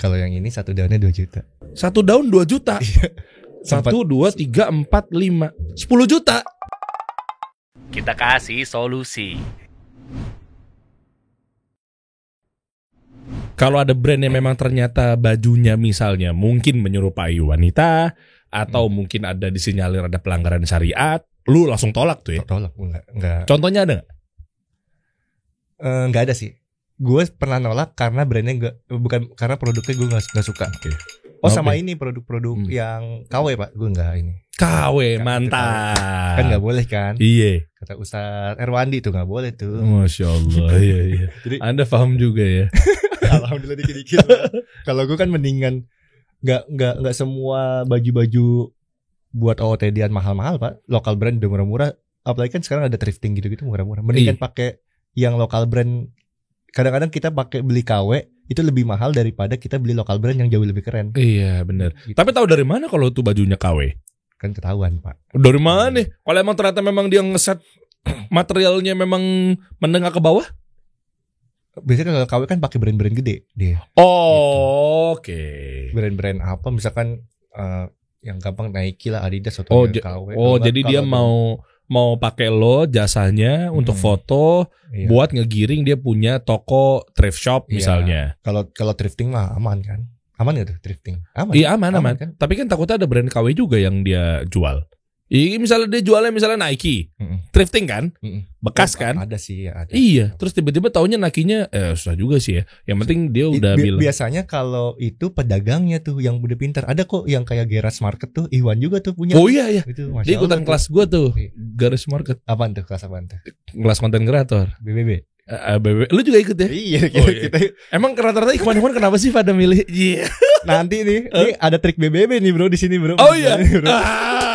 Kalau yang ini satu daunnya 2 juta. Satu daun 2 juta. Sempat- 1, 2, 3, 4, 5 10 juta. Kita kasih solusi. Kalau ada brand yang memang ternyata bajunya misalnya mungkin menyerupai wanita, atau mungkin ada disinyalir ada pelanggaran syariat, lu langsung tolak tuh ya? Tolak, enggak. Contohnya ada nggak? Enggak ada sih. Gue pernah nolak karena brandnya bukan karena produknya gue nggak suka. Oh sama ini produk-produk yang KW Pak, gue nggak ini. KW mantap. Kan nggak boleh kan? Iya. Kata Ustadz Erwandi tuh nggak boleh tuh. Masya Allah. Iya. Jadi Anda paham juga ya. alhamdulillah dikit-dikit. Kalau gue kan mendingan nggak semua baju-baju buat OOTD-an mahal-mahal Pak. Lokal brand udah murah-murah. Apalagi kan sekarang ada thrifting gitu-gitu murah-murah. Mendingan pakai yang lokal brand. Kadang-kadang kita pakai beli KW itu lebih mahal daripada kita beli lokal brand yang jauh lebih keren. Iya benar. Gitu. Tapi tahu dari mana kalau itu bajunya KW? Kan ketahuan Pak. Dari mana nih? Kalau emang ternyata memang dia ngeset materialnya memang menengah ke bawah? Biasanya kalau KW kan pakai brand-brand gede dia. Oh, oke. Brand-brand apa misalkan yang gampang Nike lah, Adidas atau Oh, yang KW. oh jadi dia mau pakai lo jasanya untuk foto, iya. buat ngegiring dia punya toko thrift shop Iya. misalnya. Kalau thrifting mah aman kan? Aman gak tuh thrifting? Aman. Iya aman. Kan? Tapi kan takutnya ada brand KW juga yang dia jual. Iya misalnya dia jualnya misalnya Nike, thrifting kan, bekas kan? Ada sih ya. Ada. Iya. Terus tiba-tiba taunya Nike-nya, susah juga sih ya. Yang penting dia udah bilang. Biasanya kalau itu pedagangnya tuh yang udah pintar. Ada kok yang kayak Garage Market tuh, Iwan juga tuh punya. Oh iya. Itu, Dia ikutan Allah, kelas gue tuh, Iya. Garage Market, Apaan tuh? Kelas apaan tuh? kelas konten kreator. BBB. Lu juga ikut ya? Iya, Oh, iya. kita Emang rata-rata Ikhwan kenapa sih pada milih? Iya. nanti nih ada trik BBB nih bro di sini bro. Oh iya. Bro.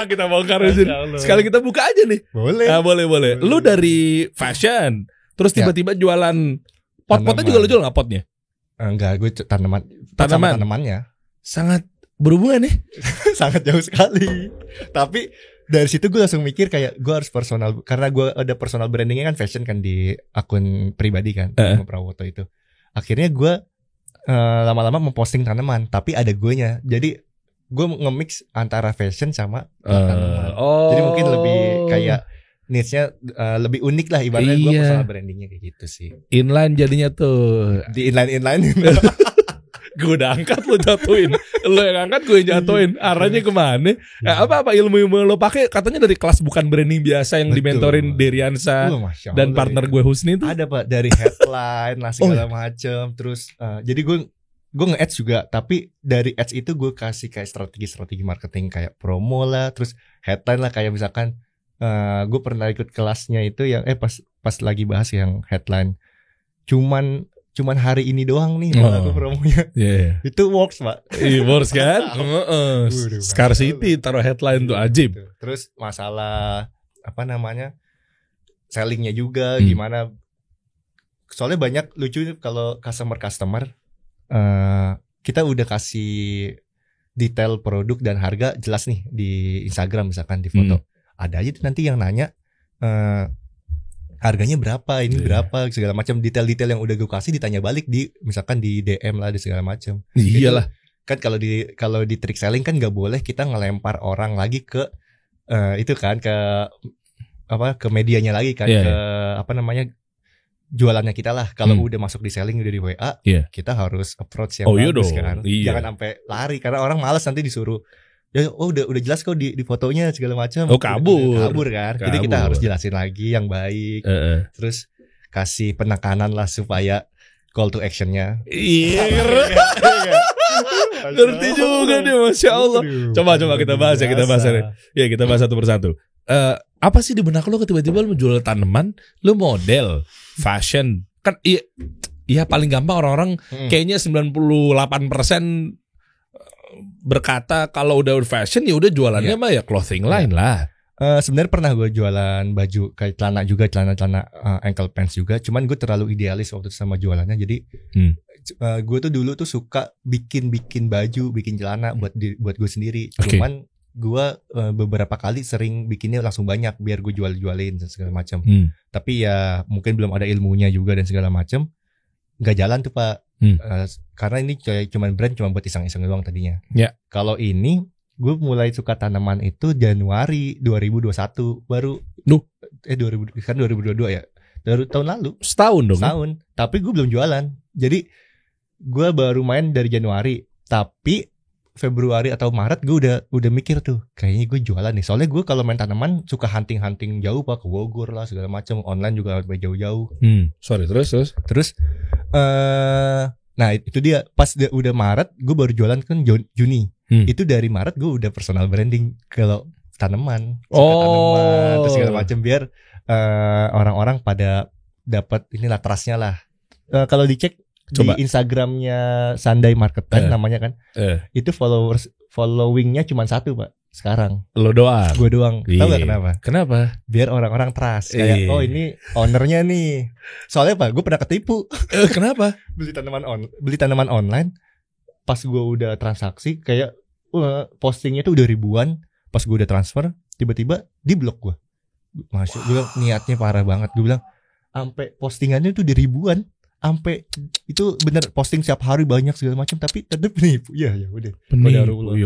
Kita bongkar di sini. Masya Allah. Sekali kita buka aja nih. Boleh. Boleh. Lu dari fashion, terus tiba-tiba jualan pot-potnya juga lu jual nggak potnya? Enggak, gue tanaman. Tanamannya Sangat berhubungan nih. sangat jauh sekali. Tapi dari situ gue langsung mikir kayak gue harus personal, karena gue ada personal brandingnya kan fashion kan di akun pribadi kan, sama Prawoto itu. Akhirnya gue lama-lama memposting tanaman, tapi ada guenya. Jadi gue nge-mix antara fashion sama tanaman. Jadi mungkin lebih kayak niche-nya lebih unik lah, ibaratnya gue personal brandingnya kayak gitu sih. Inline jadinya tuh. Di inline. Gue udah angkat lu jatuhin. Lu yang angkat gue yang jatuhin. Arahnya kemana? Apa ilmu-ilmu lo pakai katanya dari kelas bukan branding biasa yang dimentorin Deriansa dan partner gue Husni itu. Ada Pak, dari headline lah segala macem. Terus jadi gue nge-ads juga, tapi dari ads itu gue kasih kayak strategi marketing kayak promo lah, terus headline lah kayak misalkan gue pernah ikut kelasnya itu yang pas lagi bahas yang headline cuman hari ini doang nih aku promonya. Itu works Pak. Iya works kan. Scarcity taruh headline tuh ajib. Terus masalah apa namanya sellingnya juga gimana, soalnya banyak lucu kalau customer kita udah kasih detail produk dan harga jelas nih di Instagram misalkan di foto. Ada aja tuh nanti yang nanya harganya berapa, ini berapa, segala macam detail-detail yang udah gue kasih ditanya balik di misalkan di DM lah, di segala macam. Iyalah. Kan kalau di trick selling kan nggak boleh kita ngelempar orang lagi ke itu kan ke medianya lagi kan, ke apa namanya jualannya kita lah. Kalau udah masuk di selling udah di WA, kita harus approach yang bagus kan. Jangan sampai lari karena orang malas nanti disuruh. Ya udah jelas kok di fotonya segala macam. Kabur kan. Jadi kita harus jelasin lagi yang baik. Terus kasih penekanan lah supaya call to actionnya. Iya. Ngerti juga nih, Masya Allah. Coba kita bahas ya, kita bahas satu persatu. Apa sih di benak lo tiba-tiba lo menjual tanaman, lo model fashion kan? Iya paling gampang orang-orang kayaknya 98% berkata kalau udah fashion ya udah jualannya mah ya clothing line lah. Sebenarnya pernah gue jualan baju kayak celana juga, celana ankle pants juga. Cuman gue terlalu idealis waktu itu sama jualannya. Jadi gue tuh dulu tuh suka bikin baju, bikin celana buat gue sendiri. Cuman gue beberapa kali sering bikinnya langsung banyak biar gue jualin segala macam. Tapi ya mungkin belum ada ilmunya juga dan segala macam. nggak jalan tuh Pak. Karena ini cuman brand cuma buat iseng-iseng doang tadinya. Ya. Kalau ini gue mulai suka tanaman itu Januari 2021 baru. 2022 ya. Dari tahun lalu. Setahun dong. Setahun. Tapi gue belum jualan. Jadi gue baru main dari Januari. Tapi Februari atau Maret gue udah mikir tuh, kayaknya gue jualan nih. Soalnya gue kalau main tanaman suka hunting jauh Pak, ke Bogor lah segala macam. Online juga jauh-jauh. Terus nah itu dia pas udah Maret gue baru jualan kan Juni. Itu dari Maret gue udah personal branding kalau tanaman, tanaman terus segala macam biar orang-orang pada dapat inilah trustnya lah. Kalau dicek coba di Instagramnya Sandai Marketing namanya kan, itu followingnya cuma 1 Pak sekarang. Lo doang. Gue doang. Tahu gak kenapa? Kenapa? Biar orang-orang trust kayak oh ini ownernya nih. Soalnya Pak gue pernah ketipu. Kenapa? beli tanaman online. Pas gue udah transaksi kayak postingnya tuh udah ribuan. Pas gue udah transfer tiba-tiba di blok gue. Masya, gue bilang niatnya parah banget. Gue bilang sampai postingannya tuh di ribuan. Sampai itu bener posting setiap hari banyak segala macam tapi tetap penipu. Ya udah.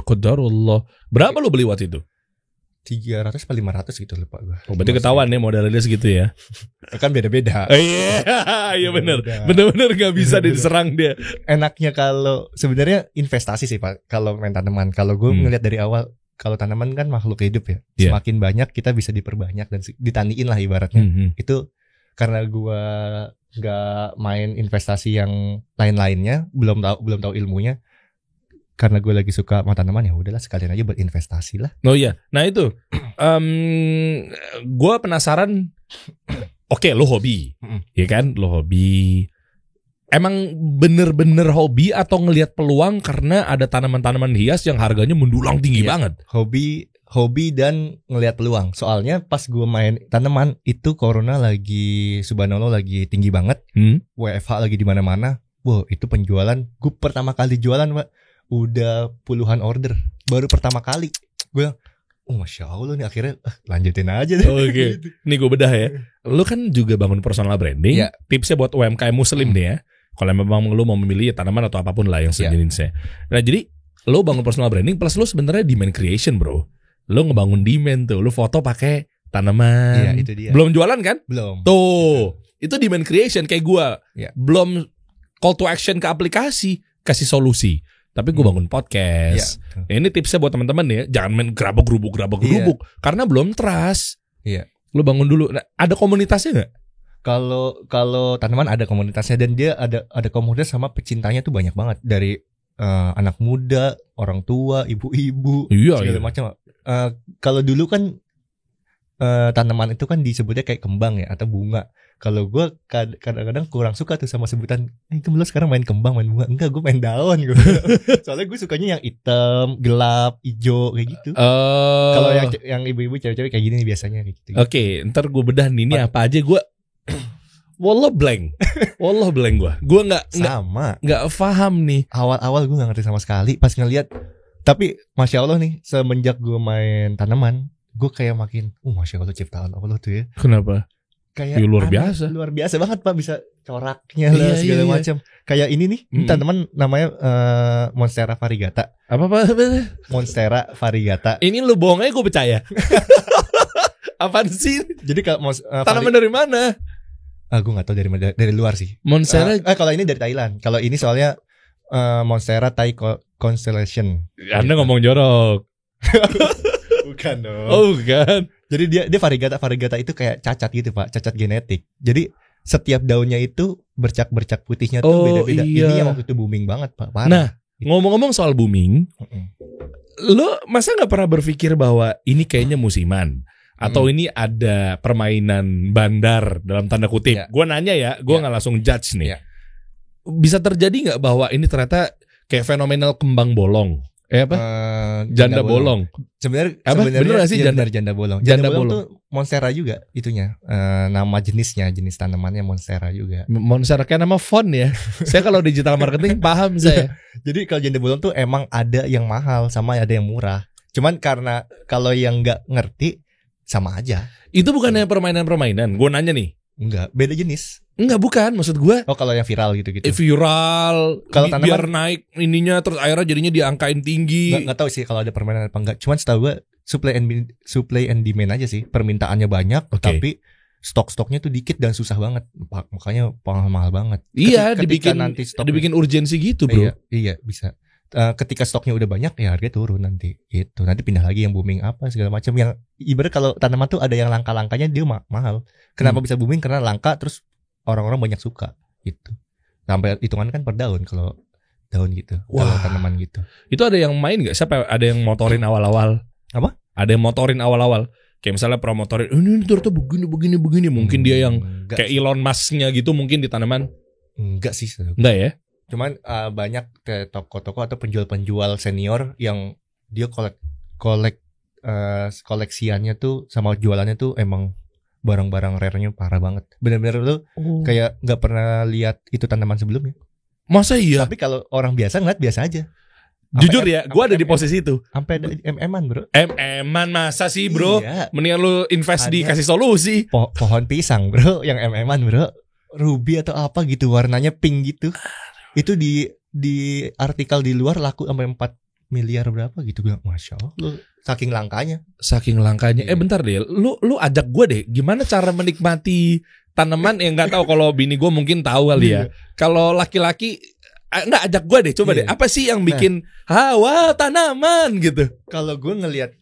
Qadarullah. Berapa lo beli waktu itu? 300 atau 500 gitu lupa gue. Oh, berarti ketahuan nih modalnya segitu ya. Kan beda-beda. Iya benar. Benar-benar enggak bisa diserang dia. Enaknya kalau sebenarnya investasi sih Pak kalau main tanaman. Kalau gue ngeliat dari awal kalau tanaman kan makhluk hidup ya. Semakin banyak kita bisa diperbanyak dan ditaniin lah ibaratnya. Itu karena gue nggak main investasi yang lain-lainnya, belum tahu ilmunya. Karena gue lagi suka sama tanaman ya udahlah sekalian aja buat investasi lah. Oh iya, nah itu, gue penasaran. Oke, lo hobi, ya kan? Lo hobi. Emang bener-bener hobi atau ngelihat peluang karena ada tanaman-tanaman hias yang harganya mendulang tinggi banget? Hobi dan ngelihat peluang. Soalnya pas gue main tanaman itu corona lagi subhanallah lagi tinggi banget. WFH lagi di mana-mana. Wow, itu penjualan. Gue pertama kali jualan, Pak. Udah puluhan order. Baru pertama kali. Gue Masya Allah nih akhirnya lanjutin aja deh. Oke. Nih gue bedah ya. Lu kan juga bangun personal branding. Tipsnya buat UMKM muslim nih ya. Kalau memang lu mau memilih tanaman atau apapun lah yang sejenisnya. Nah jadi lu bangun personal branding plus lu sebenarnya demand creation bro. Lo ngebangun demand tuh, lo foto pakai tanaman. Iya, itu dia. Belum jualan kan? Belum. Tuh, itu demand creation kayak gua. Belum call to action ke aplikasi, kasih solusi. Tapi gua bangun podcast. Ini tipsnya buat teman-teman ya, jangan main gerabak-gerubuk karena belum trust. Lo bangun dulu. Nah, ada komunitasnya nggak? Kalau tanaman ada komunitasnya dan dia ada komunitas sama pecintanya tuh banyak banget dari anak muda, orang tua, ibu-ibu, segala macam. Kalau dulu kan tanaman itu kan disebutnya kayak kembang ya atau bunga. Kalau gue kadang-kadang kurang suka tuh sama sebutan itu lo sekarang main kembang main bunga. Enggak, gue main daun gitu. Soalnya gue sukanya yang hitam, gelap, hijau kayak gitu. Kalau yang ibu-ibu cewek-cewek kayak gini nih biasanya kayak gitu. Oke, ntar gue bedah nih ini apa aja gue. Wallah blank gue. Gue nggak paham nih. Awal-awal gue nggak ngerti sama sekali. Pas ngeliat, tapi masya Allah nih semenjak gue main tanaman, gue kayak makin, masya Allah ciptaan Allah tuh ya. Kenapa? Kayak luar biasa. Luar biasa banget Pak, bisa coraknya lah segala macam. Kayak ini nih, tanaman namanya Monstera variegata. Apa? Monstera variegata. Ini lu bohongnya gue percaya. Apaan sih? Jadi kalau tanaman dari mana? Gue nggak tahu dari luar sih. Monstera. Kalau ini dari Thailand. Kalau ini soalnya Monstera Thai Constellation. Anda ngomong jorok. Bukan dong. Oh bukan. Jadi dia variegata itu kayak cacat gitu Pak, cacat genetik. Jadi setiap daunnya itu bercak putihnya tuh beda-beda. Ini yang waktu itu booming banget Pak. Parah. Nah ngomong-ngomong soal booming, lo masa nggak pernah berpikir bahwa ini kayaknya musiman? Atau ini ada permainan bandar dalam tanda kutip. Gue nanya ya, gue nggak langsung judge nih. Bisa terjadi nggak bahwa ini ternyata kayak fenomenal kembang bolong? Janda bolong. Sebenarnya bener gak sih janda bolong? Janda bolong tuh Monstera juga itunya. Nama jenis tanamannya Monstera juga. Monstera kayak nama font ya. Saya kalau digital marketing paham saya. Jadi kalau janda bolong tuh emang ada yang mahal sama ada yang murah. Cuman karena kalau yang nggak ngerti sama aja. Itu bukannya permainan-permainan. Gue nanya nih, Enggak, beda jenis. Enggak, bukan, maksud gue Oh, kalau yang viral gitu-gitu. viral, Kalau tanaman- biar naik ininya, terus akhirnya jadinya diangkain tinggi. Nggak tahu sih kalau ada permainan apa enggak. Cuman setahu gue supply and demand aja sih. Permintaannya banyak, Oke. tapi stok-stoknya tuh dikit dan susah banget. Makanya mahal banget. Iya, Ketika dibikin nanti stoknya- dibikin urgensi gitu, bro. Iya bisa. Ketika stoknya udah banyak ya harga turun nanti. Gitu. Nanti pindah lagi yang booming apa segala macam. Yang ibarat kalau tanaman tuh ada yang langka-langkanya dia mahal. Kenapa bisa booming? Karena langka terus orang-orang banyak suka gitu. Sampai hitungan kan per daun kalau daun gitu. Kalau Wah. tanaman gitu. Itu ada yang main gak? Siapa ada yang motorin awal-awal? Apa? Ada yang motorin awal-awal. Kayak misalnya promotorin, ini ternyata begini. Mungkin dia yang enggak, kayak Elon Musk-nya gitu mungkin di tanaman. enggak sih. Enggak ya? Cuman banyak kayak toko-toko atau penjual-penjual senior yang dia koleksiannya tuh sama jualannya tuh emang barang-barang rare-nya parah banget. Bener-bener lu kayak nggak pernah lihat itu tanaman sebelumnya. Masa iya? Tapi kalau orang biasa ngeliat biasa aja. Jujur ya, gue ada di posisi itu. Sampai ada MM-an bro. MM-an masa sih bro? Iya. Mendingan lu invest di Ada. kasih solusi. Pohon pisang bro, yang MM-an bro. Ruby atau apa gitu, warnanya pink gitu. Itu di artikel di luar laku sampai 4 miliar berapa gitu. Gue Masya Allah, lu saking langkanya. Saking langkanya. Iya. Bentar deh, lu ajak gue deh. Gimana cara menikmati tanaman yang nggak tahu, kalau bini gue mungkin tahu kali ya. Kalau laki-laki nggak, ajak gue deh, coba Iya. deh. Apa sih yang bikin wah tanaman gitu? Kalau gue ngelihat,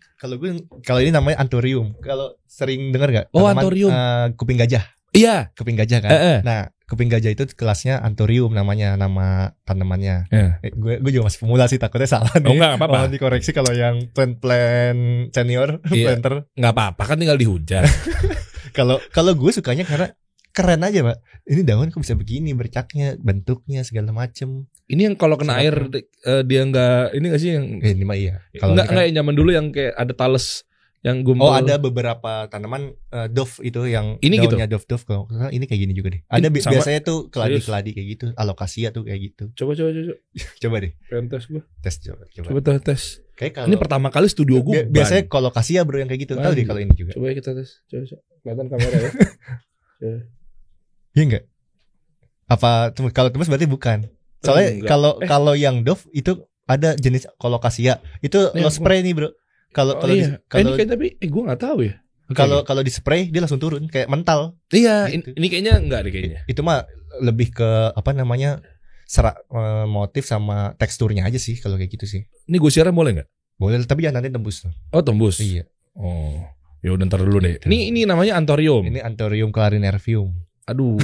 kalau ini namanya anthurium. Kalau sering dengar nggak? Oh, Tanaman, anthurium. Kuping gajah. Iya. Kuping gajah kan. Nah, kuping gajah itu kelasnya anthurium namanya, nama tanamannya. Gue juga masih pemula sih, takutnya salah nih. Oh enggak apa-apa. Mohon dikoreksi kalau yang plan senior, Iya. planter. Nggak apa-apa kan, tinggal dihujat. Kalau gue sukanya karena keren aja pak. Ini daun kok bisa begini bercaknya, bentuknya segala macem. Ini yang kalau kena air dia nggak, ini nggak sih yang Ini mah iya. Kalau nggak ini kan- yang zaman dulu yang kayak ada tales yang gumpal. Oh, ada beberapa tanaman dove itu yang Ini daunnya dove. Kalau nggak salah ini kayak gini juga deh. Ada Ini sama? biasanya tuh keladi-keladi kayak gitu, alokasia tuh kayak gitu. Coba. Coba deh, Pengen tes gue. tes coba. Coba tes. Kayak kalau Ini pertama kali studio gue. biasanya kolokasia bro yang kayak gitu. Tahu deh kalau ini juga. Coba kita tes. Coba. Kelihatan kamera ya. Coba. Iya enggak? Apa kalau tembus berarti bukan. Soalnya Enggak. kalau yang dove itu ada jenis kolokasia. Itu Nih, lo spray nih, Bro. Kalau iya. kalau Ini kayak tapi gue nggak tahu ya. kalau di spray dia langsung turun kayak mental. Iya, Gitu. ini kayaknya enggak deh kayaknya. Itu mah lebih ke apa namanya? Motif sama teksturnya aja sih kalau kayak gitu sih. Ini gue siaran boleh nggak? Boleh, tapi jangan nanti tembus. Oh, tembus. Iya. Oh. Ya udah, ntar dulu deh. Gitu. Ini namanya anthurium. Ini Anthurium clarinervium. Aduh.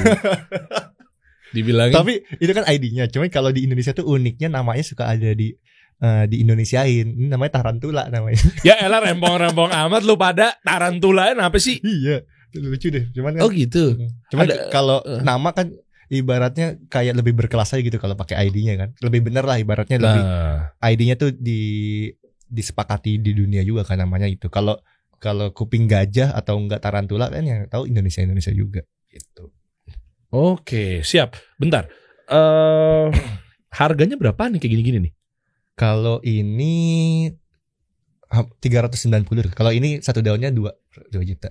Dibilangin. Tapi itu kan ID-nya. Cuman kalau di Indonesia tuh uniknya namanya suka ada di Indonesiain. Ini namanya tarantula namanya. Ya elah, rempong-rempong amat lu pada. Tarantulain apa sih? Iya. Lucu deh. Cuman kan Oh gitu. cuman ada- kalau nama kan ibaratnya kayak lebih berkelas aja gitu kalau pakai ID-nya kan. Lebih bener lah ibaratnya, lebih Nah, ID-nya tuh disepakati di dunia juga kan namanya itu. Kalau kuping gajah atau enggak tarantula kan yang tahu Indonesia juga gitu. oke, siap. Bentar. Harganya berapa nih kayak gini-gini nih? Kalau ini 390. Kalau ini satu daunnya 2 juta.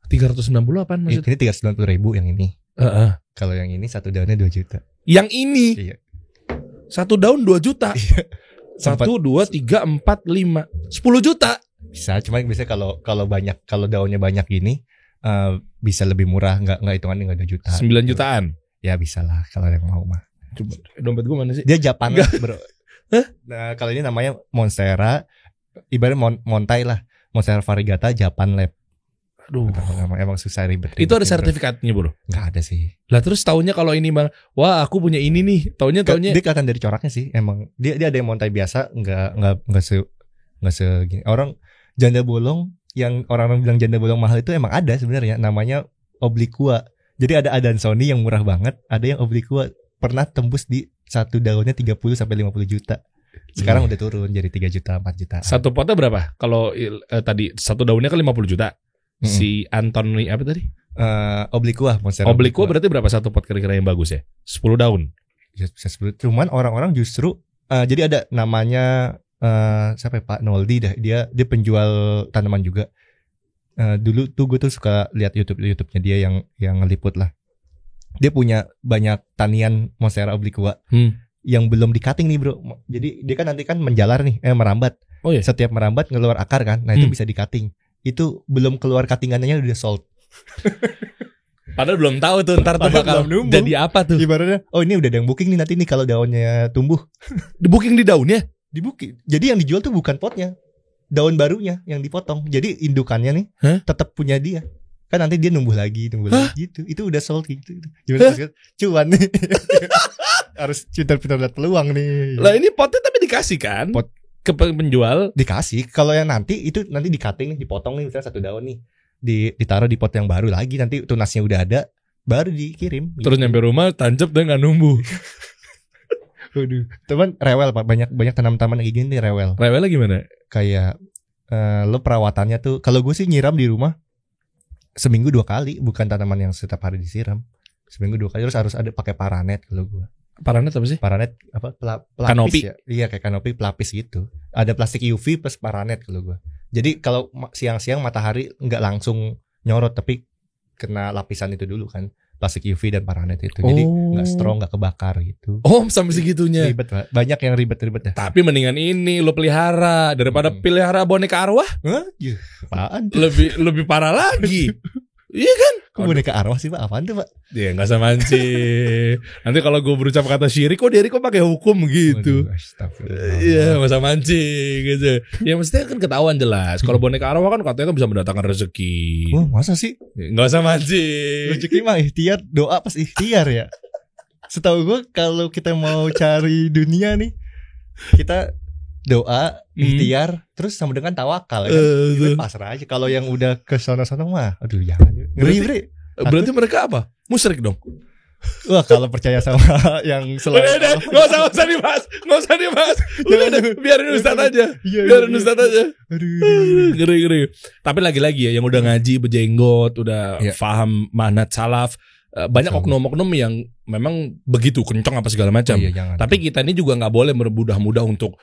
390 apaan maksud? Ini 390.000 yang ini. Heeh. Kalau yang ini satu daunnya 2 juta. Yang ini Iya. satu daun 2 juta. Sempat 1, 2, 3, 4, 5 10 juta. bisa, cuma biasanya kalau daunnya banyak gini bisa lebih murah, nggak hitungannya nggak 2 juta. 9 jutaan. Ya bisa lah kalau yang mau mah. Coba dompet gue mana sih? Dia Japan bro. Nah, kalau ini namanya Monstera, ibarat Montai lah. Monstera variegata Japan Lab. Aduh. Emang susah ribet. Itu ada sertifikatnya, Bro? Nggak ada sih. Lah terus taunya kalau ini Bang, wah aku punya ini nih. Taunya Dia kelihatan dari coraknya sih. Emang dia ada yang Montai biasa, nggak se gini. Orang janda bolong yang orang-orang bilang janda bolong mahal itu emang ada sebenarnya, namanya obliqua. Jadi ada Adansonii yang murah banget, ada yang obliqua pernah tembus di satu daunnya 30 sampai 50 juta. Sekarang udah turun jadi 3 juta, 4 juta. satu potnya berapa? Kalau tadi satu daunnya kan 50 juta. Si Anthony apa tadi? Obliqua, Monstera Obliqua berarti berapa satu pot kira-kira yang bagus ya? 10 daun. Ya, bisa sebut. Cuman orang-orang justru jadi ada namanya siapa ya, Pak Noldi dah. Dia penjual tanaman juga. dulu tuh gue tuh suka lihat YouTube-nya dia yang ngeliput lah. Dia punya banyak tanian Monstera obliqua yang belum di-cutting nih bro. Jadi dia kan nanti kan menjalar nih, merambat. Oh iya. Setiap merambat ngeluar akar kan, nah itu bisa di-cutting. Itu belum keluar cuttingannya udah sold. Padahal belum tahu tuh ntar tuh bakal jadi apa tuh. Ibaratnya, oh ini udah ada yang booking nih nanti nih kalau daunnya tumbuh. Di booking di daunnya? Di booking. Jadi yang dijual tuh bukan potnya, daun barunya yang dipotong. Jadi indukannya nih tetap punya dia. Kan nanti dia numbuh lagi gitu. Itu udah sold gitu. Gimana cuan nih. Harus pintar-pintar lihat peluang nih. Lah ini potnya tapi dikasih kan? Pot ke penjual dikasih. Kalau yang nanti itu nanti di-cutting nih, dipotong nih misalnya 1 daun nih. Ditaruh di pot yang baru lagi, nanti tunasnya udah ada baru dikirim terus gitu. nyampe rumah tancap dan nggak numbuh. Waduh, teman rewel Pak, banyak tanam-tanaman kayak gini nih rewel. Rewelnya gimana? Kayak lo perawatannya tuh, kalau gue sih nyiram di rumah seminggu 2 kali, bukan tanaman yang setiap hari disiram. Seminggu 2 kali, terus harus ada pakai paranet kalau gue. Paranet apa sih? Paranet apa? Pelapis kanopi ya? Iya kayak kanopi pelapis gitu. Ada plastik UV plus paranet kalau gue. Jadi kalau siang-siang matahari nggak langsung nyorot, tapi kena lapisan itu dulu kan, plastik UV dan paranet itu. Jadi nggak strong, nggak kebakar gitu. Oh sampai segitunya. Ribet banyak yang ribet dah. Tapi mendingan ini lo pelihara daripada pelihara boneka arwah. Hah? Apaan? Lebih parah lagi. Iya kan? Kok boneka arwah sih Pak? Apaan tuh Pak? Ya gak usah mancing. Nanti kalau gue berucap kata syirik, kok dia kok pakai hukum gitu. Iya gak usah mancing gitu. Ya maksudnya kan ketahuan jelas. Kalau boneka arwah kan katanya kan bisa mendatangkan rezeki. Wah masa sih? Gak usah mancing. Rezeki mah ikhtiar, doa pas ikhtiar ya. Setahu gue kalau kita mau cari dunia nih, kita doa, ikhtiar, terus sama dengan tawakal kan. Itu pasrah aja. Kalau yang udah ke sono-sono mah, aduh jangan. Ngeri. Berarti mereka apa? Musyrik dong. Wah kalau percaya sama yang selain udah, gak usah dibahas. Udah, biarin Ustaz aja. Biarin Ustaz aja. Ngeri. Tapi lagi-lagi ya, yang udah ngaji, berjenggot, udah paham manhaj salaf, banyak oknum-oknum yang memang begitu kencang apa segala macam. Tapi kita ini juga nggak boleh bermudah-mudah untuk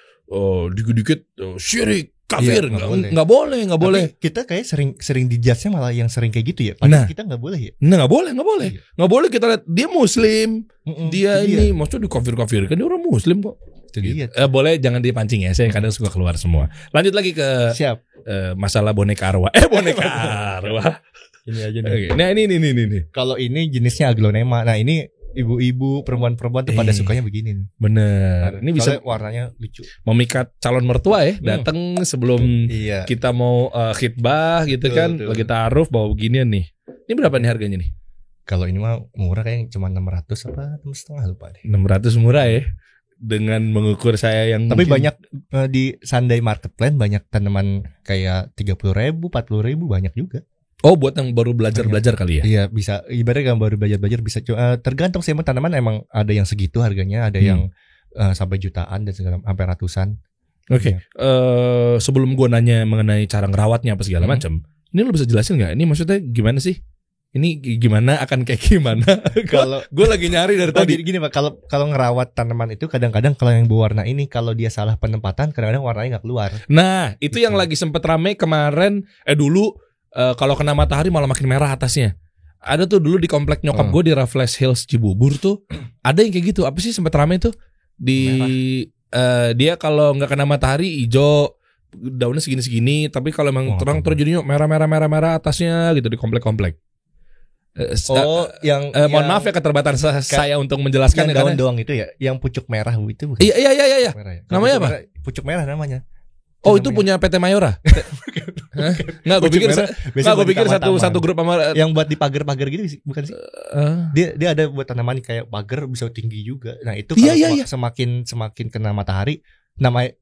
dikit-dikit syirik, kafir, nggak boleh. Kita kayak sering dijudge-nya malah yang sering kayak gitu ya. Padahal kita nggak boleh ya. Nah nggak boleh kita lihat dia Muslim, dia ini maksudnya dikafir-kafirkan, dia orang Muslim kok. Boleh jangan dipancing ya, saya kadang suka keluar semua. Lanjut lagi ke masalah boneka arwah. Boneka arwah. Ini aja nih. Nah ini. Kalau ini jenisnya aglonema. Nah ini ibu-ibu, perempuan-perempuan tuh pada sukanya begini nih. Bener. Ini bisa warnanya lucu. Memikat calon mertua ya, datang sebelum kita mau khitbah gitu kan, lagi ta'aruf bawa beginian nih. Ini berapa nih harganya nih? Kalau ini mah murah kayak cuma 600 apa 6,5 lupa deh. 600 murah ya. Dengan mengukur saya yang tapi banyak di Sunday Marketplace banyak tanaman kayak 30.000, 40.000 banyak juga. Oh buat yang baru belajar kali ya? Iya bisa, ibaratnya yang baru belajar bisa. Tergantung sih tanaman emang ada yang segitu harganya, ada yang sampai jutaan dan segala sampai ratusan. Oke. Sebelum gue nanya mengenai cara ngerawatnya apa segala macam, ini lo bisa jelasin nggak? Ini maksudnya gimana sih? Ini gimana akan kayak gimana? Kalau gue lagi nyari dari tadi. Gini Pak, kalau ngerawat tanaman itu kadang-kadang kalau yang berwarna ini kalau dia salah penempatan kadang-kadang warnanya nggak keluar. Nah itu gitu. Yang lagi sempet rame kemarin dulu. Kalau kena matahari malah makin merah atasnya. Ada tuh dulu di komplek nyokap gue di Raffles Hills Cibubur tuh ada yang kayak gitu. Apa sih sempat rame tuh di dia kalau nggak kena matahari hijau, daunnya segini-segini. Tapi kalau emang terang terus jadinya merah atasnya gitu di komplek-komplek. Mohon maaf ya keterbatasan saya untuk menjelaskan. Yang daun doang itu ya, yang pucuk merah itu bukan? Iya. Merah, ya? Namanya apa? Pucuk merah namanya. Oh itu punya PT Mayora? Nggak, gue pikir satu grup sama yang buat di pagar-pagar gitu bukan sih? Dia ada buat tanaman kayak pagar bisa tinggi juga. Nah itu kalau semakin kena matahari,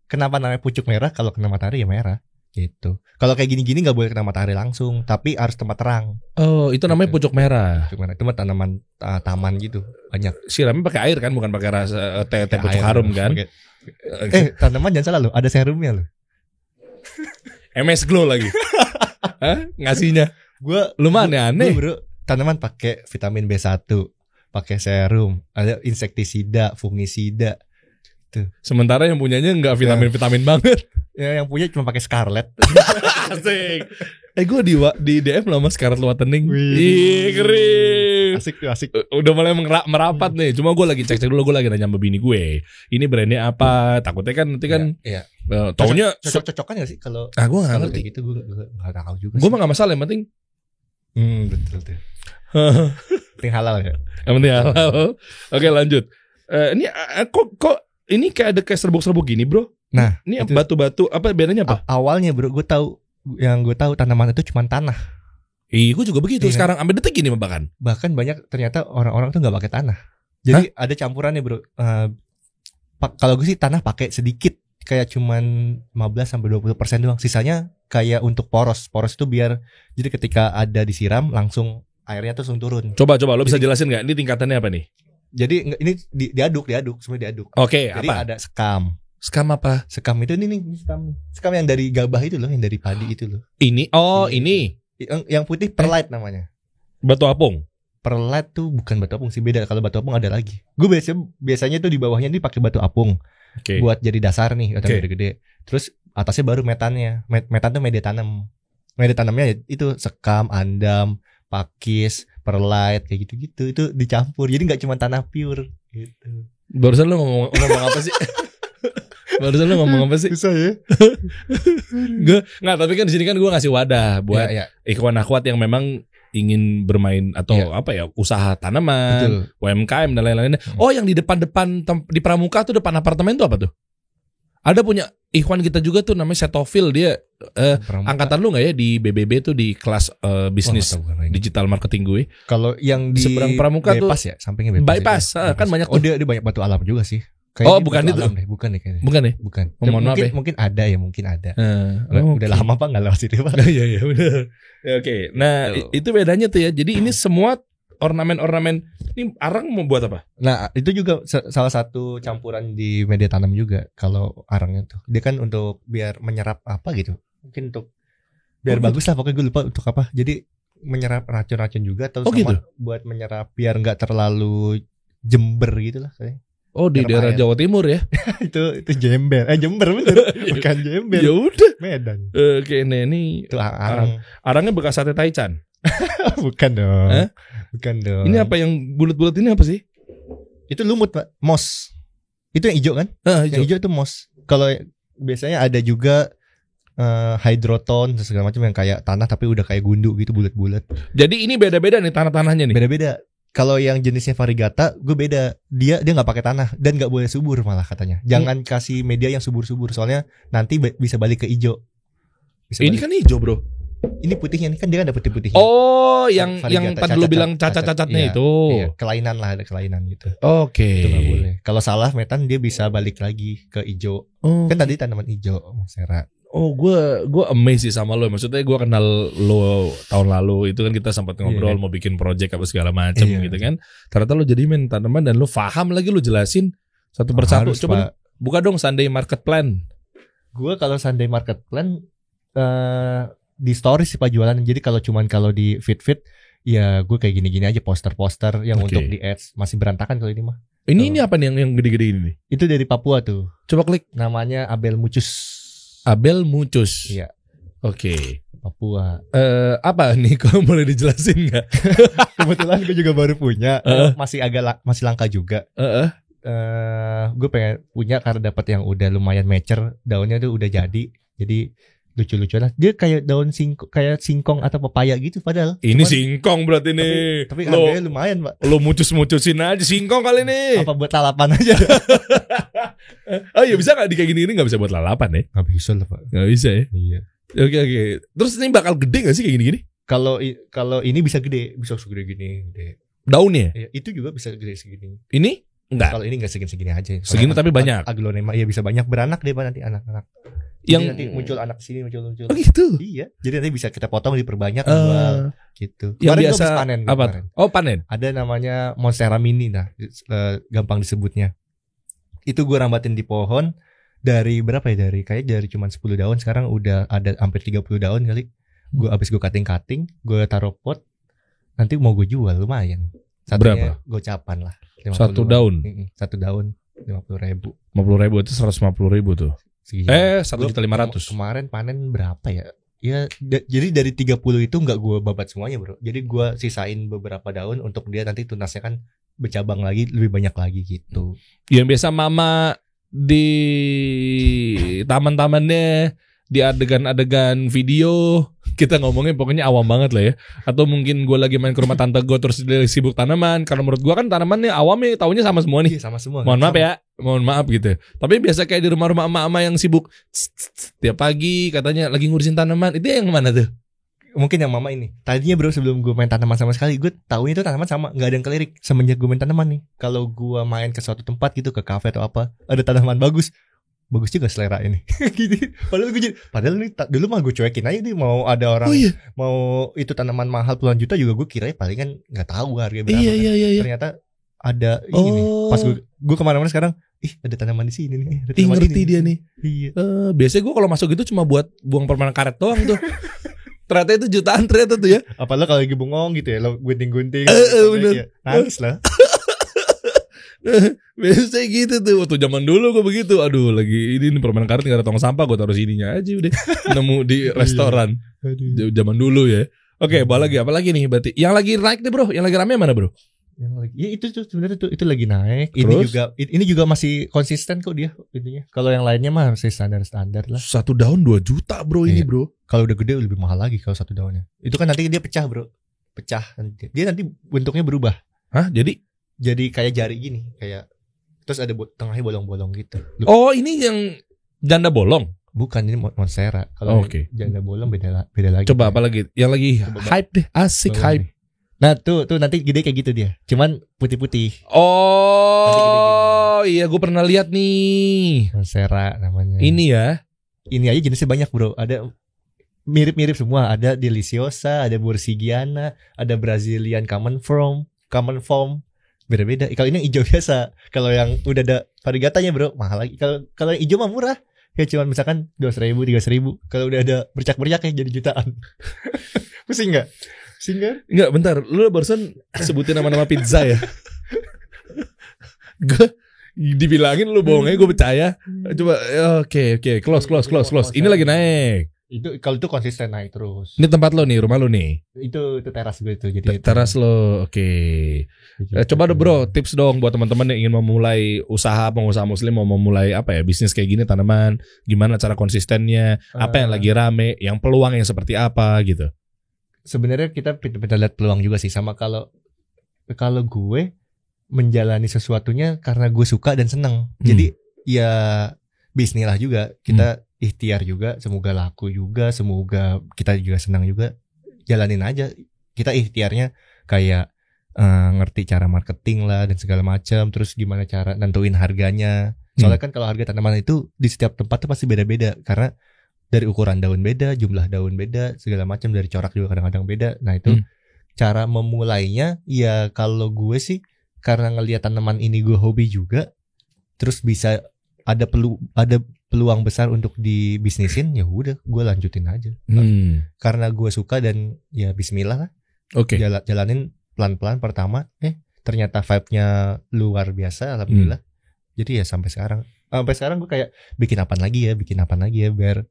kenapa namanya pucuk merah? Kalau kena matahari ya merah gitu. Kalau kayak gini-gini nggak boleh kena matahari langsung, tapi harus tempat terang. Oh itu namanya pucuk merah. Pucuk merah itu mah tanaman taman gitu banyak. Siramnya pakai air kan, bukan pakai rasa teh pucuk harum kan? Tanaman jangan salah loh, ada serumnya loh. MS Glow lagi. Ngasihnya. Gua lumayan aneh. Bro, tanaman pakai vitamin B1, pakai serum, ada insektisida, fungisida. Tuh. Sementara yang punyanya enggak vitamin banget. Ya yang punya cuma pakai Scarlet. Asik. Gue di DM lah sama Scarlett Wattening. Wih. Keren. Asik. Udah mulai merapat nih. Cuma gue lagi cek dulu, gue lagi nanya sama bini gue. Ini brandnya apa? Takutnya kan nanti kan. Iya. Taunya cocok-cocokan gak sih kalau? Gue nggak Kalau ngerti. kayak gitu gue nggak tahu juga. Gue mah nggak masalah, yang penting. Betul tuh. Penting halal ya. Yang penting halal. Oke, lanjut. Ini kok ini kayak ada kayak serbuk-serbuk gini, bro? Nah, Ini itu batu-batu apa bedanya apa? Awalnya bro, gue tahu tanaman itu cuma tanah. Gue juga begitu. Iya. Sekarang sampai detik gini bahkan. Bahkan banyak ternyata orang-orang tuh nggak pakai tanah. Jadi ada campurannya bro. Kalau gue sih tanah pakai sedikit, kayak cuman 15-20% doang. Sisanya kayak untuk poros. Poros itu biar jadi ketika ada disiram langsung airnya tuh langsung turun. Coba lo bisa jelasin nggak? Ini tingkatannya apa nih? Jadi ini diaduk, semua diaduk. Oke, Jadi apa? ada sekam. Skam apa? Sekam itu ini sekam. Sekam yang dari gabah itu loh, yang dari padi itu loh. Ini ini Yang putih perlite namanya. batu apung. Perlite tuh bukan batu apung sih, beda. Kalau batu apung ada lagi. Gue biasanya tuh di bawahnya nih pakai batu apung. Oke. Buat jadi dasar nih, atau Oke. gede-gede. Terus atasnya baru metannya. Metan tuh media tanam. Media tanamnya itu sekam, andam, pakis, perlite kayak gitu-gitu. Itu dicampur. Jadi nggak cuma tanah pure gitu. Barusan lo ngomong apa sih? Barusan lo ngomong apa sih? Susah ya? Gue nggak, tapi kan di sini kan gue ngasih wadah buat ya. ikhwan akhwat yang memang ingin bermain atau apa ya, usaha tanaman, Betul. UMKM dan lain-lainnya. Oh, yang di depan di Pramuka tuh depan apartemen tuh apa tuh? Ada punya ikhwan kita juga tuh namanya Setofil, dia angkatan lu nggak ya di BBB tuh di kelas bisnis digital marketing gue. Kalau yang di Seberang Pramuka tuh bypass ya, sampingnya bypass. bypass, kan banyak Oh tuh. dia banyak batu alam juga sih. Oh, bukan batu itu. alam deh. Bukan deh kayaknya. Bukan ya? Bukan. Mohon maaf ya. Mungkin ada ya, mungkin ada. Oke. Udah lama Pak nggak lewat situ Pak. Iya benar. Oke. Nah, itu bedanya tuh ya. Jadi ini semua ornamen-ornamen. Ini arang mau buat apa? Nah itu juga salah satu campuran di media tanam juga. Kalau arangnya tuh dia kan untuk biar menyerap apa gitu. Mungkin untuk biar bagus lah, pokoknya gue lupa untuk apa. Jadi menyerap racun-racun juga atau sama gitu? buat menyerap biar nggak terlalu jember gitu lah kayaknya. Oh, di Terap daerah air. Jawa Timur ya. itu Jember. Jember bener. Bukan Jember. Ya udah. Medan. Oke, nah ini Itu arang. arangnya bekas sate Taichan. Bukan dong. Hah? Bukan dong. Ini apa yang bulat-bulat ini apa sih? Itu lumut Pak. Moss. Itu yang hijau kan? Yang hijau itu moss. Kalau biasanya ada juga hydroton segala macam yang kayak tanah tapi udah kayak gundu gitu, bulat-bulat. Jadi ini beda-beda nih tanah-tanahnya nih. Beda-beda. Kalau yang jenisnya variegata, gue beda. Dia nggak pakai tanah dan nggak boleh subur malah katanya. Jangan kasih media yang subur-subur soalnya nanti bisa balik ke hijau. Ini kan hijau, bro. Ini putihnya nih kan dia kan ada putih-putihnya. Oh, yang Variegata, tadi lu cacat, bilang cacat-cacatnya iya, itu. Iya, kelainan lah, ada kelainan gitu. Oke. Itu nggak boleh. Kalau salah metan dia bisa balik lagi ke hijau. Oh, Kan tadi tanaman hijau, Mas Era. oh gue amazed sih sama lo. Maksudnya gue kenal lo tahun lalu. Itu kan kita sempat ngobrol mau bikin project apa segala macam gitu kan. Ternyata lo jadi main tanaman dan lo paham lagi, lo jelasin satu persatu. Harus, Coba buka dong Sunday Market Plan. Gue kalau Sunday Market Plan di stories sih Pak jualan. Jadi kalau di feed ya gue kayak gini-gini aja, poster-poster yang Oke. untuk di ads masih berantakan kalau ini mah. Ini apa nih yang gede-gede ini nih? Itu dari Papua tuh. Coba klik. Namanya Abel Mucus. Abel Mucus. Iya. Oke. Papua. Apa nih? Kau boleh dijelasin nggak? Kebetulan gue juga baru punya. Masih masih langka juga. Gue pengen punya karena dapat yang udah lumayan mature, daunnya tuh udah jadi lucu-lucu lah. Dia kayak daun kayak singkong atau pepaya gitu padahal. Ini singkong berarti nih. Tapi lo harganya lumayan Pak. lo mucus-mucusin aja singkong kali nih. Apa buat lalapan aja? Oh iya, bisa nggak di kayak gini nggak bisa buat lalapan ya? Gak bisa lah Pak. Nggak bisa ya. Iya. Oke. Terus ini bakal gede nggak sih kayak gini-gini? Kalau ini bisa gede, bisa segede gini, gede. Daunnya? Ya, itu juga bisa gede segini. Ini enggak. Kalau ini nggak segini-segini aja. Segini tapi banyak. Aglonema ya bisa banyak, beranak deh Pak nanti anak-anak. Yang Jadi nanti muncul anak sini muncul. Oh gitu. Iya. Jadi nanti bisa kita potong diperbanyak jual gitu. Yang Kemarin biasa gua habis panen. apa? Kemarin. Oh, panen. Ada namanya Monstera mini, gampang disebutnya. Itu gue rambatin di pohon dari berapa ya? Dari cuman 10 daun sekarang udah ada hampir 30 daun kali. Gue abis gue cutting, gue taruh pot. Nanti mau gue jual lumayan. Berapa? Gocapan lah. 50. Satu daun. Satu daun 50.000. 50.000 itu 150.000 tuh. Segini. 1.500.000. Kemarin panen berapa ya? Ya, jadi dari 30 itu nggak gue babat semuanya bro. Jadi gue sisain beberapa daun untuk dia nanti tunasnya kan bercabang lagi lebih banyak lagi gitu. Yang biasa mama di taman-tamannya, di adegan-adegan video, kita ngomongnya pokoknya awam banget lah ya. Atau mungkin gue lagi main ke rumah tante gue terus dia sibuk tanaman. Karena menurut gue kan tanamannya awamnya taunya sama semua nih. Iya sama semua. Mohon maaf sama. ya, mohon maaf gitu. Tapi biasa kayak di rumah-rumah emak-emak yang sibuk tiap pagi katanya lagi ngurusin tanaman. Itu yang mana tuh? Mungkin yang mama ini. Tadinya bro sebelum gue main tanaman sama sekali, gue tahunya itu tanaman sama, nggak ada yang kelirik. Semenjak gue main tanaman nih, kalau gue main ke suatu tempat gitu, ke kafe atau apa, ada tanaman bagus juga selera ini. Gitu. Padahal ini dulu mah gue cuekin aja nih, mau ada orang mau itu tanaman mahal puluhan juta juga gue kira palingan nggak tahu harga berapa. Iya. Ternyata ada ini. Pas gue kemana-mana sekarang, ada tanaman di sini nih. Ada tanaman ngerti ini. dia nih. Iya. Biasanya gue kalau masuk itu cuma buat buang permen karet doang tuh. Ternyata itu jutaan ternyata tuh ya. Apalagi kalau lagi bengong gitu ya, lo gunting-gunting. Bener. Ya, nangis lah. Biasanya gitu tuh. Waktu zaman dulu gue begitu. Aduh lagi ini permen karet gak ada tong sampah, gue taruh sininya aja udah. Nemu di restoran. Zaman dulu ya. Oke, apa lagi nih berarti? Yang lagi naik nih bro, yang lagi rame mana bro? Yang lagi, ya itu tuh sebenarnya tuh itu lagi naik. Terus? Ini juga masih konsisten kok dia intinya. Kalau yang lainnya mah masih standar lah. 1 daun 2 juta bro ini Iya. bro. Kalau udah gede lebih mahal lagi kalau 1 daunnya. Itu kan nanti dia pecah bro, dia nanti bentuknya berubah. Hah? Jadi kayak jari gini, kayak terus ada tengahnya bolong-bolong gitu. Oh ini yang janda bolong. Bukan, ini monstera. Kalau Oke. janda bolong beda lagi. Coba apa lagi? Yang lagi Coba, hype deh, asik Bolong hype. nih. Nah tuh nanti gede kayak gitu dia. Cuman putih-putih. Oh iya gue pernah lihat nih. Monstera namanya. Ini aja jenisnya banyak bro. Ada mirip-mirip semua. Ada Deliciosa, ada Bursigiana, ada Brazilian Common Form. Beda-beda. Kalau ini yang hijau biasa. Kalau yang udah ada variegatanya bro, mahal lagi. Kalau yang hijau mah murah. Ya cuma misalkan 200.000, 300.000. Kalau udah ada bercak-bercak ya jadi jutaan. Pusing nggak? enggak bentar, lu barusan sebutin nama-nama pizza ya. Gue dibilangin lu bohongnya gue percaya. Coba oke, close. Ini lagi naik. Itu kalau itu konsisten naik terus. Ini tempat lo nih, rumah lo nih. Itu teras gue itu. Jadi Teras lo, oke. Coba dong bro, tips dong buat teman-teman yang ingin memulai pengusaha muslim mau memulai bisnis kayak gini tanaman. Gimana cara konsistennya? Apa yang lagi rame? Yang peluang yang seperti apa gitu? Sebenarnya kita lihat peluang juga sih, sama kalau gue menjalani sesuatunya karena gue suka dan seneng. Jadi ya bismillah juga, kita ikhtiar juga, semoga laku juga, semoga kita juga senang juga, jalanin aja. Kita ikhtiarnya kayak ngerti cara marketing lah dan segala macam, terus gimana cara nentuin harganya. Soalnya kan kalau harga tanaman itu di setiap tempat tuh pasti beda-beda, karena dari ukuran daun beda, jumlah daun beda, segala macam, dari corak juga kadang-kadang beda. Nah itu cara memulainya ya kalau gue sih karena ngelihat tanaman ini gue hobi juga, terus bisa ada peluang besar untuk dibisnisin, ya udah gue lanjutin aja. Karena gue suka dan ya bismillah lah. Oke. Jalanin pelan-pelan pertama, ternyata vibe-nya luar biasa, alhamdulillah. Jadi ya sampai sekarang gue kayak bikin apa lagi ya biar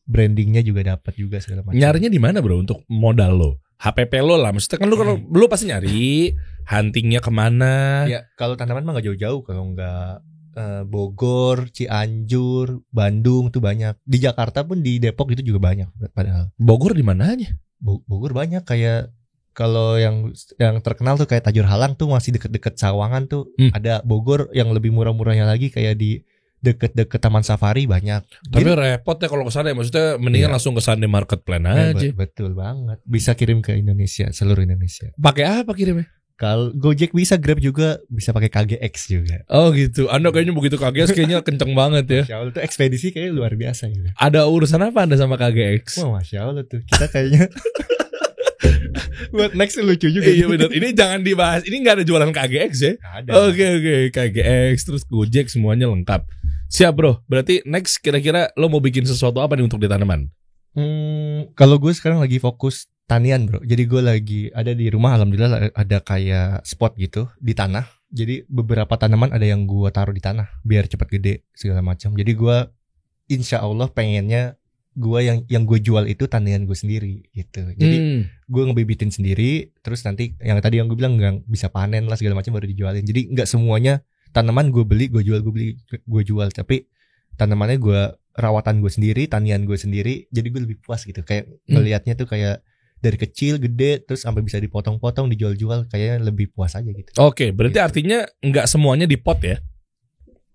brandingnya juga dapat juga segala macam. Nyarinya di mana bro untuk modal lo? HPP lo lah, maksudnya kan lo pasti nyari huntingnya kemana? Ya kalau tanaman mah nggak jauh-jauh, kalau nggak Bogor, Cianjur, Bandung tuh banyak. Di Jakarta pun, di Depok itu juga banyak. Padahal Bogor di mananya? Bogor banyak, kayak kalau yang terkenal tuh kayak Tajur Halang tuh masih deket-deket Sawangan tuh. Ada Bogor yang lebih murah-murahnya lagi kayak di deket-deket Taman Safari banyak. Tapi repot ya kalau kesana ya, maksudnya mendingan langsung ke Sunday Market Plan aja. Betul banget. Bisa kirim ke Indonesia, seluruh Indonesia. Pakai apa kirimnya? Kalau Gojek bisa, Grab juga bisa, pakai KGX juga. Oh gitu. Anda kayaknya begitu KGX kayaknya kenceng banget ya. Masya Allah tuh ekspedisi kayaknya luar biasa gitu. Ada urusan apa Anda sama KGX? Wah Masya Allah tuh kita kayaknya buat next lucu juga. Iya benar. Ini jangan dibahas. Ini nggak ada jualan KGX ya? Ada. Oke. KGX terus Gojek semuanya lengkap. Siap bro. Berarti next kira-kira lo mau bikin sesuatu apa nih untuk di tanaman? Kalau gue sekarang lagi fokus tanian bro. Jadi gue lagi ada di rumah, alhamdulillah ada kayak spot gitu di tanah. Jadi beberapa tanaman ada yang gue taruh di tanah biar cepat gede segala macam. Jadi gue insya Allah pengennya yang gue jual itu tanaman gue sendiri gitu. Jadi gue ngebibitin sendiri, terus nanti yang tadi yang gue bilang nggak bisa panen lah segala macam baru dijualin. Jadi nggak semuanya tanaman gue beli, gue jual, gue jual. Tapi tanamannya gue rawatan gue sendiri, tanian gue sendiri. Jadi gue lebih puas gitu. Kayak melihatnya tuh kayak dari kecil gede terus sampai bisa dipotong-potong dijual-jual, kayaknya lebih puas aja gitu. Oke, berarti gitu. artinya nggak semuanya di pot ya?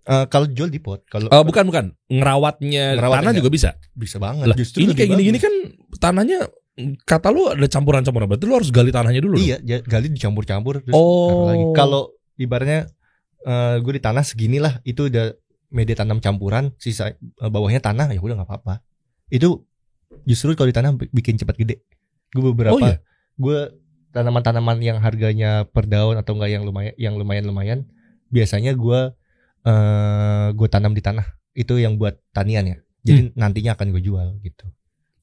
Kalau jual di pot, kalau bukan ngerawatnya tanah juga bisa banget. lah. Justru ini kayak gini-gini kan tanahnya kata lu ada campuran-campuran, berarti lu harus gali tanahnya dulu. Iya, gali dicampur-campur terus taruh lagi. Kalau ibaratnya gue di tanah segini lah, itu udah media tanam campuran, sisa bawahnya tanah, ya udah nggak apa-apa. Itu justru kalau di tanah bikin cepat gede. Gue beberapa, gue tanaman-tanaman yang harganya per daun atau enggak yang lumayan, biasanya gue tanam di tanah. Itu yang buat tanian ya. Jadi nantinya akan gue jual gitu.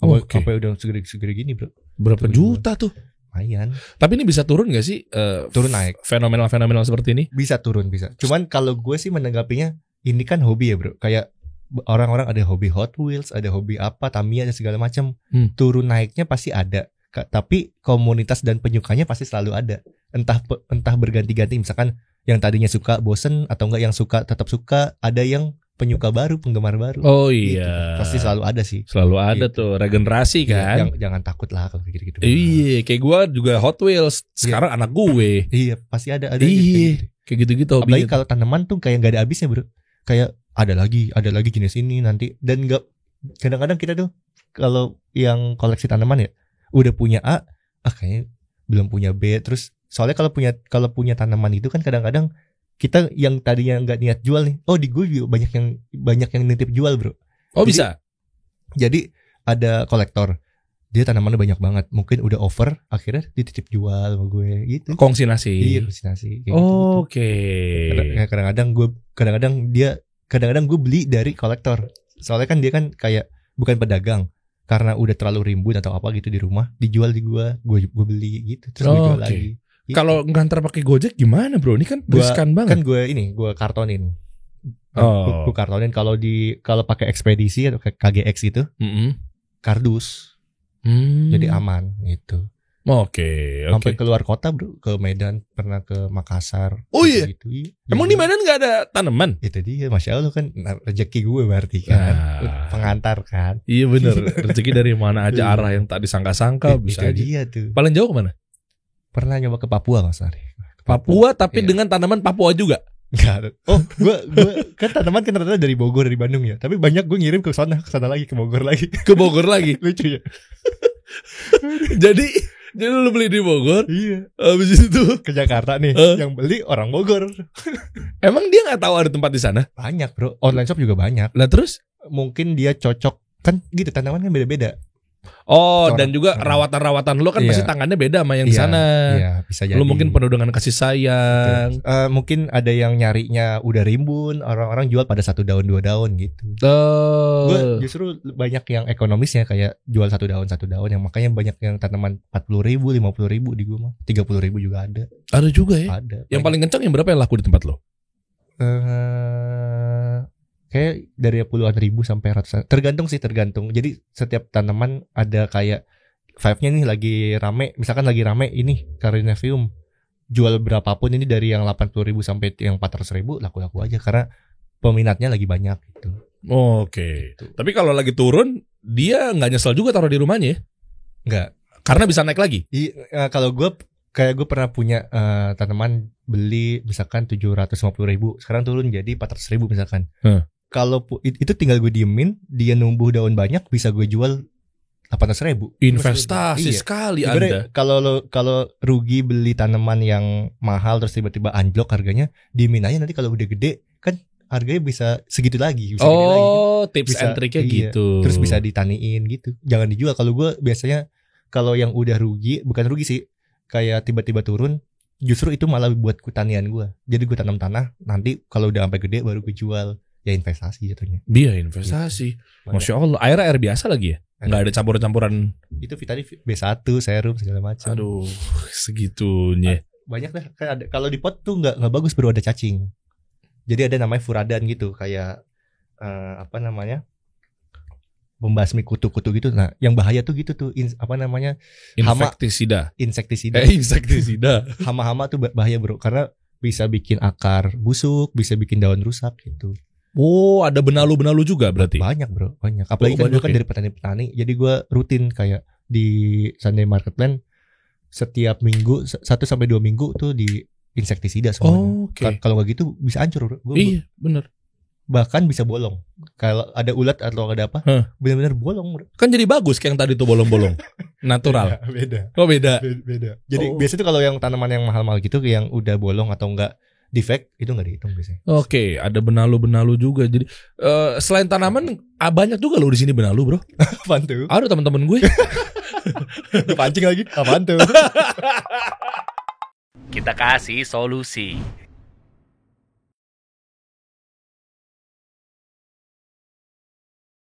Sampai udah segede gini, bro. Berapa juta tuh? Lumayan. Tapi ini bisa turun gak sih? Turun naik. Fenomenal seperti ini? Bisa turun, bisa. Cuman kalau gue sih menanggapinya, ini kan hobi ya, bro. Kayak orang-orang ada hobi Hot Wheels, ada hobi apa, Tamiya dan segala macam. Turun naiknya pasti ada. Tapi komunitas dan penyukanya pasti selalu ada. Entah berganti-ganti. Misalkan yang tadinya suka bosen atau enggak yang suka tetap suka, ada yang penyuka baru, penggemar baru. Oh gitu. iya. Pasti selalu ada sih. Selalu ada gitu. tuh regenerasi kan. Jangan takut lah kalau gitu. Iya, kayak gue juga Hot Wheels. Sekarang anak gue. Iya, pasti ada iya, kayak gitu-gitu. Apalagi kalau tanaman tuh kayak nggak ada habisnya, bro. Kayak ada lagi jenis ini nanti, dan nggak, kadang-kadang kita tuh kalau yang koleksi tanaman ya udah punya A, kayaknya belum punya B. Terus soalnya kalau punya tanaman itu kan kadang-kadang kita yang tadinya nggak niat jual nih, di gue juga banyak yang nitip jual, bro. Bisa. Jadi ada kolektor, dia tanamannya banyak banget, mungkin udah over, akhirnya dititip jual sama gue gitu. Kongsinasi. Iya, kongsinasi. Oke. Kadang-kadang gue beli dari kolektor. Soalnya kan dia kan kayak bukan pedagang. Karena udah terlalu rimbun atau apa gitu di rumah, dijual di gue beli gitu, terus gue jual lagi. Gitu. Kalau ngantar pakai Gojek gimana, bro? Ini kan riskan banget. Kan gue kartonin. Gue kartonin kalau pakai ekspedisi atau KGX itu, kardus. Jadi aman gitu. Oke. Sampai keluar kota, bro, ke Medan, pernah ke Makassar. Oh iya. Gitu. Emang di Medan nggak ada tanaman? Itu dia, masya Allah kan rezeki gue berarti kan, pengantar kan. Iya bener, rezeki dari mana aja arah yang tak disangka-sangka bisa aja. Dia tuh. Paling jauh kemana? Pernah nyoba ke Papua, Mas Ari. Papua tapi dengan tanaman Papua juga. Enggak. gue kan tanaman kan ternyata dari Bogor, dari Bandung ya. Tapi banyak gue ngirim ke sana lagi, ke Bogor lagi. Ke Bogor lagi. Lucu ya. Jadi lu beli di Bogor. Iya. Habis itu ke Jakarta nih, yang beli orang Bogor. Emang dia nggak tahu ada tempat di sana? Banyak, bro. Online shop juga banyak. Lah terus? Mungkin dia cocok kan gitu, tanaman kan beda-beda. Dan juga rawatan-rawatan lo kan pasti tangannya beda sama yang di sana. Iya, bisa jadi. Lo mungkin penuh dengan kasih sayang. Mungkin ada yang nyarinya udah rimbun, orang-orang jual pada 1 daun 2 daun gitu. Gue justru banyak yang ekonomisnya, kayak jual 1 daun yang makanya banyak yang tanaman 40.000, 50.000 di gue mah. 30.000 juga ada. Ada juga ya? Ada. Yang paling kencang yang berapa yang laku di tempat lo? Kayak dari puluhan ribu sampai ratusan. Tergantung. Jadi setiap tanaman ada kayak vibe-nya nih, lagi rame. Misalkan lagi rame ini Carinaceum, jual berapapun ini dari yang 80.000 sampai yang 400.000 laku-laku aja karena peminatnya lagi banyak gitu. Oke. Tapi kalau lagi turun, dia nggak nyesel juga taruh di rumahnya? Nggak. Karena bisa naik lagi. Kalau gue pernah punya tanaman, beli misalkan 750.000, sekarang turun jadi 400.000 misalkan. Kalau itu tinggal gue diemin, dia numbuh daun banyak, bisa gue jual 800.000. Investasi sekali Anda. Kalau rugi beli tanaman yang mahal terus tiba-tiba anjlok harganya, diemin aja, nanti kalau udah gede kan harganya bisa segitu lagi. Tips and triknya gitu. Terus bisa ditaniin gitu. Jangan dijual. Kalau gue biasanya kalau yang udah rugi, bukan rugi sih, kayak tiba-tiba turun, justru itu malah buat tanian gue. Jadi gue tanam tanah, nanti kalau udah sampai gede baru gue jual. Ya investasi jatuhnya. Iya investasi. Masya Allah. Airnya air biasa lagi ya? Nggak ada campuran-campuran. Itu vitamin B1, serum segala macam. Aduh, segitunya. Banyak dah. Kan ada, kalau di pot tuh nggak bagus, bro, ada cacing. Jadi ada namanya furadan gitu, kayak pembasmi kutu-kutu gitu. Nah, yang bahaya tuh gitu tuh hama, Insektisida. insektisida. Hama-hama tuh bahaya bro, karena bisa bikin akar busuk, bisa bikin daun rusak gitu. Oh, ada benalu-benalu juga berarti. Banyak bro, banyak. Apalagi kan gue kan dari petani-petani, jadi gue rutin kayak di Sunday Marketland setiap minggu 1-2 minggu tuh di insektisida semuanya. Kalau nggak gitu bisa hancur bro. Iya, bener. Bahkan bisa bolong. Kalau ada ulat atau ada apa, benar-benar bolong bro. Kan jadi bagus kayak yang tadi tuh bolong-bolong. Natural. Beda. Oh beda. Jadi biasanya tuh kalau yang tanaman yang mahal-mahal gitu, yang udah bolong atau enggak defect, itu nggak dihitung biasanya. Oke, ada benalu-benalu juga. Jadi selain tanaman, banyak juga loh di sini benalu bro. Apaan tuh? Ada teman-teman gue. Kepancing lagi. Apaan tuh? Kita kasih solusi.